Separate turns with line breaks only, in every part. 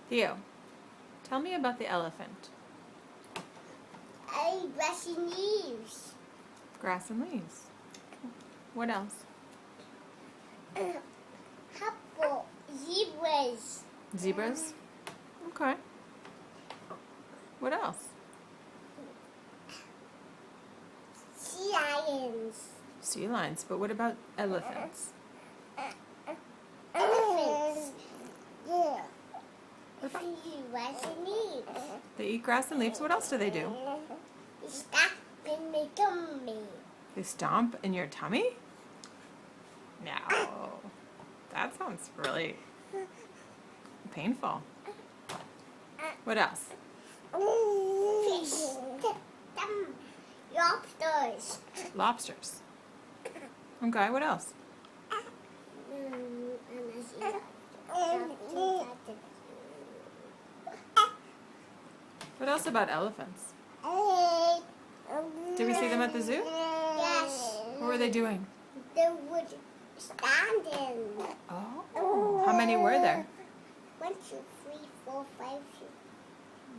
Theo, tell me about the elephant.
Grassy leaves.
Grass and leaves. What else?
Couple zebras.
Zebras? Okay. What else?
Sea lions.
Sea lions, but what about elephants?
Elephants. Yeah.
What about-
Grassy leaves.
They eat grass and leaves. What else do they do?
Stuck in my tummy.
They stomp in your tummy? No. That sounds really painful. What else?
Fish. Lobsters.
Lobsters. Okay, what else? What else about elephants? Did we see them at the zoo?
Yes.
What were they doing?
They would stand in.
Oh. How many were there?
1, 2, 3, 4, 5, 6.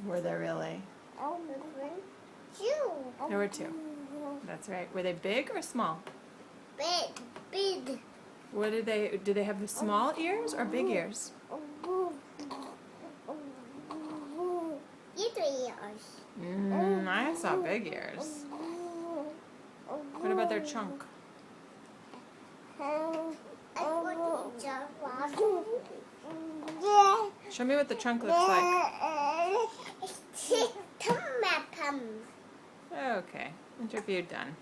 Were there really?
1, 2.
There were 2. That's right. Were they big or small?
Big.
What did they have the small ears or big ears?
Little ears.
I saw big ears. What about their trunk? Show me what the trunk looks like.
It's tomato.
Okay, interview done.